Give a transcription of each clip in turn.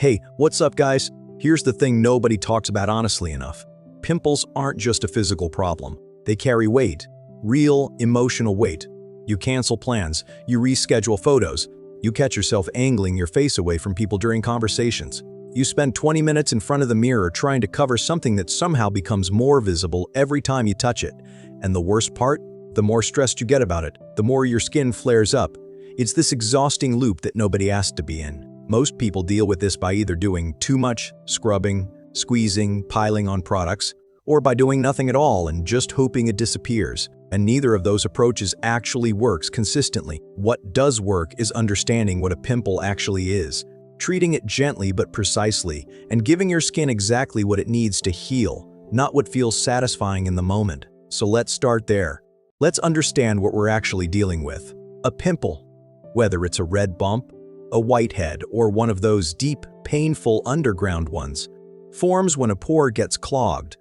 Hey, what's up guys? Here's the thing nobody talks about honestly enough. Pimples aren't just a physical problem. They carry weight. Real, emotional weight. You cancel plans, you reschedule photos, you catch yourself angling your face away from people during conversations. You spend 20 minutes in front of the mirror trying to cover something that somehow becomes more visible every time you touch it. And the worst part? The more stressed you get about it, the more your skin flares up. It's this exhausting loop that nobody asked to be in. Most people deal with this by either doing too much, scrubbing, squeezing, piling on products, or by doing nothing at all and just hoping it disappears. And neither of those approaches actually works consistently. What does work is understanding what a pimple actually is, treating it gently but precisely, and giving your skin exactly what it needs to heal, not what feels satisfying in the moment. So let's start there. Let's understand what we're actually dealing with. A pimple, whether it's a red bump, a whitehead, or one of those deep, painful underground ones, forms when a pore gets clogged.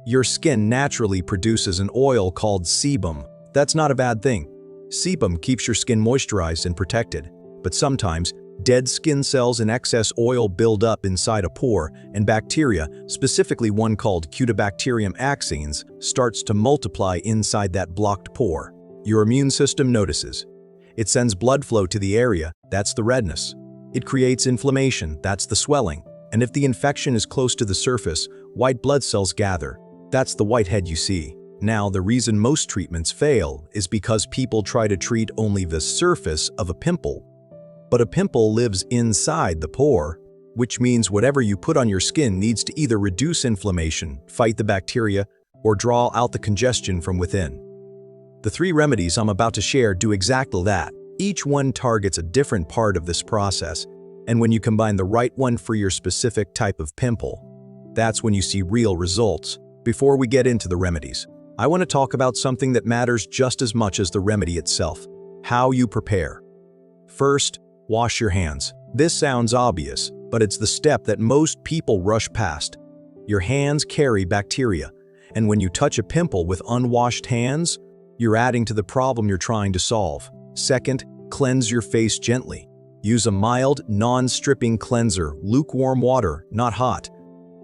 Your skin naturally produces an oil called sebum. That's not a bad thing. Sebum keeps your skin moisturized and protected, but sometimes dead skin cells and excess oil build up inside a pore, and bacteria, specifically one called Cutibacterium accines, starts to multiply inside that blocked pore. Your immune system notices. It sends blood flow to the area, that's the redness. It creates inflammation, that's the swelling. And if the infection is close to the surface, white blood cells gather. That's the whitehead you see. Now, the reason most treatments fail is because people try to treat only the surface of a pimple. But a pimple lives inside the pore, which means whatever you put on your skin needs to either reduce inflammation, fight the bacteria, or draw out the congestion from within. The 3 remedies I'm about to share do exactly that. Each one targets a different part of this process, and when you combine the right one for your specific type of pimple, that's when you see real results. Before we get into the remedies, I want to talk about something that matters just as much as the remedy itself: how you prepare. First, wash your hands. This sounds obvious, but it's the step that most people rush past. Your hands carry bacteria, and when you touch a pimple with unwashed hands, you're adding to the problem you're trying to solve. Second, cleanse your face gently. Use a mild, non-stripping cleanser, lukewarm water, not hot.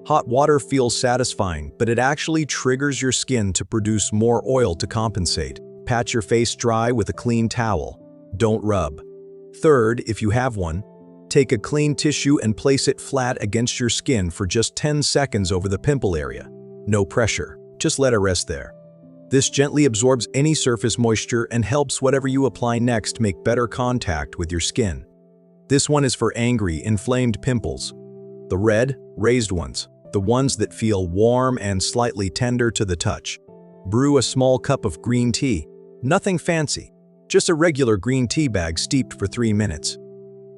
Hot water feels satisfying, but it actually triggers your skin to produce more oil to compensate. Pat your face dry with a clean towel. Don't rub. Third, if you have one, take a clean tissue and place it flat against your skin for just 10 seconds over the pimple area. No pressure, just let it rest there. This gently absorbs any surface moisture and helps whatever you apply next make better contact with your skin. This one is for angry, inflamed pimples. The red, raised ones, the ones that feel warm and slightly tender to the touch. Brew a small cup of green tea. Nothing fancy, just a regular green tea bag steeped for 3 minutes.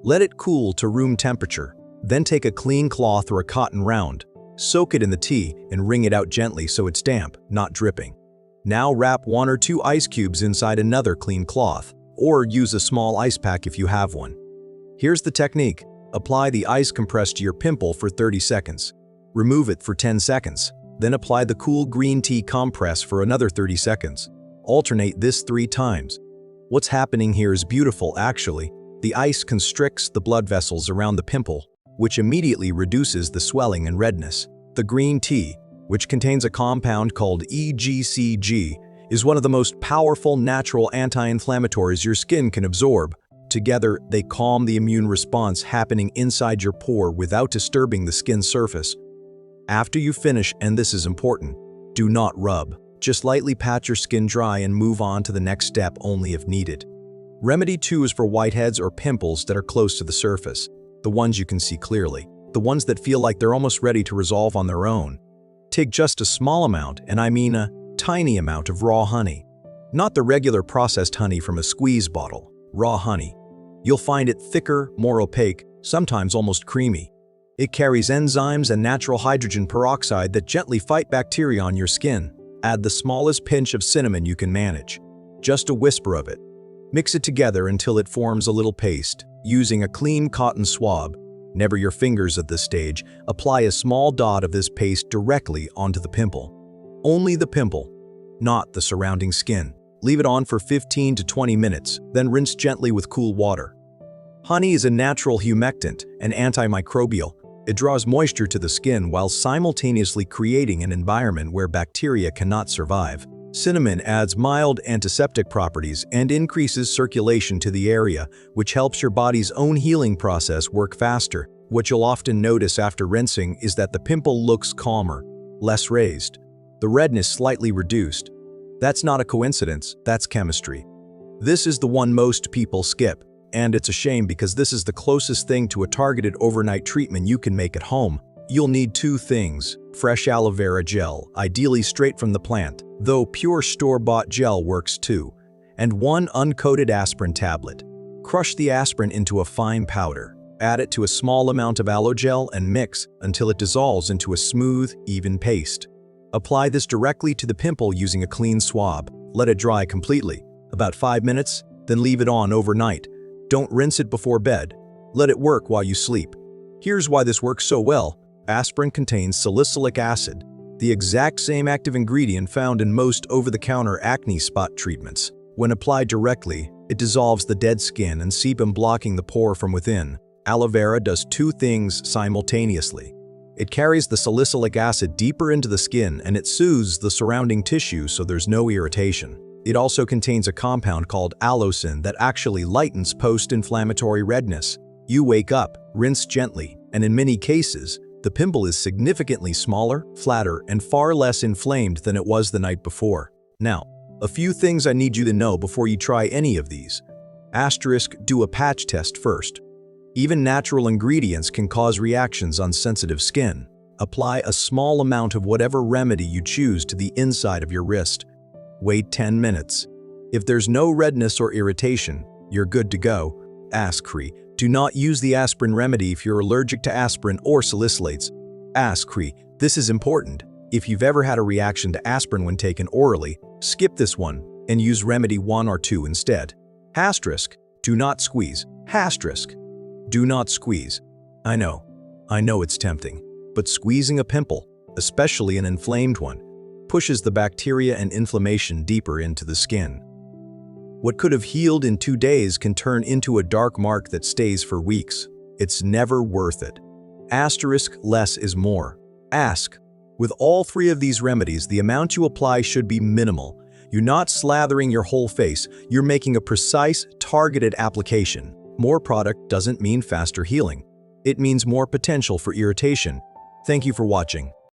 Let it cool to room temperature, then take a clean cloth or a cotton round, soak it in the tea and wring it out gently so it's damp, not dripping. Now wrap 1 or 2 ice cubes inside another clean cloth, or use a small ice pack if you have one. Here's the technique. Apply the ice compress to your pimple for 30 seconds. Remove it for 10 seconds. Then apply the cool green tea compress for another 30 seconds. Alternate this 3 times. What's happening here is beautiful actually. The ice constricts the blood vessels around the pimple, which immediately reduces the swelling and redness. The green tea, which contains a compound called EGCG, is one of the most powerful natural anti-inflammatories your skin can absorb. Together, they calm the immune response happening inside your pore without disturbing the skin surface. After you finish, and this is important, do not rub. Just lightly pat your skin dry and move on to the next step only if needed. Remedy 2 is for whiteheads or pimples that are close to the surface, the ones you can see clearly, the ones that feel like they're almost ready to resolve on their own. Take just a small amount, and I mean a tiny amount of raw honey. Not the regular processed honey from a squeeze bottle, raw honey. You'll find it thicker, more opaque, sometimes almost creamy. It carries enzymes and natural hydrogen peroxide that gently fight bacteria on your skin. Add the smallest pinch of cinnamon you can manage. Just a whisper of it. Mix it together until it forms a little paste. Using a clean cotton swab, never your fingers at this stage, apply a small dot of this paste directly onto the pimple. Only the pimple, not the surrounding skin. Leave it on for 15 to 20 minutes, then rinse gently with cool water. Honey is a natural humectant and antimicrobial. It draws moisture to the skin while simultaneously creating an environment where bacteria cannot survive. Cinnamon adds mild antiseptic properties and increases circulation to the area, which helps your body's own healing process work faster. What you'll often notice after rinsing is that the pimple looks calmer, less raised. The redness slightly reduced. That's not a coincidence, that's chemistry. This is the one most people skip. And it's a shame because this is the closest thing to a targeted overnight treatment you can make at home. You'll need two things: fresh aloe vera gel, ideally straight from the plant, though pure store-bought gel works too, and one uncoated aspirin tablet. Crush the aspirin into a fine powder. Add it to a small amount of aloe gel and mix until it dissolves into a smooth, even paste. Apply this directly to the pimple using a clean swab. Let it dry completely, about 5 minutes, then leave it on overnight. Don't rinse it before bed. Let it work while you sleep. Here's why this works so well. Aspirin contains salicylic acid, the exact same active ingredient found in most over-the-counter acne spot treatments. When applied directly, it dissolves the dead skin and sebum, blocking the pore from within. Aloe vera does two things simultaneously. It carries the salicylic acid deeper into the skin and it soothes the surrounding tissue so there's no irritation. It also contains a compound called allicin that actually lightens post-inflammatory redness. You wake up, rinse gently, and in many cases, the pimple is significantly smaller, flatter, and far less inflamed than it was the night before. Now, a few things I need you to know before you try any of these. Asterisk, do a patch test first. Even natural ingredients can cause reactions on sensitive skin. Apply a small amount of whatever remedy you choose to the inside of your wrist. Wait 10 minutes. If there's no redness or irritation, you're good to go. Aspirin. Do not use the aspirin remedy if you're allergic to aspirin or salicylates. Aspirin. This is important. If you've ever had a reaction to aspirin when taken orally, skip this one and use remedy 1 or 2 instead. Asterisk. Do not squeeze. Asterisk. Do not squeeze. I know it's tempting, but squeezing a pimple, especially an inflamed one, pushes the bacteria and inflammation deeper into the skin. What could have healed in 2 days can turn into a dark mark that stays for weeks. It's never worth it. Asterisk, less is more. Ask. With all 3 of these remedies, the amount you apply should be minimal. You're not slathering your whole face, you're making a precise, targeted application. More product doesn't mean faster healing. It means more potential for irritation. Thank you for watching.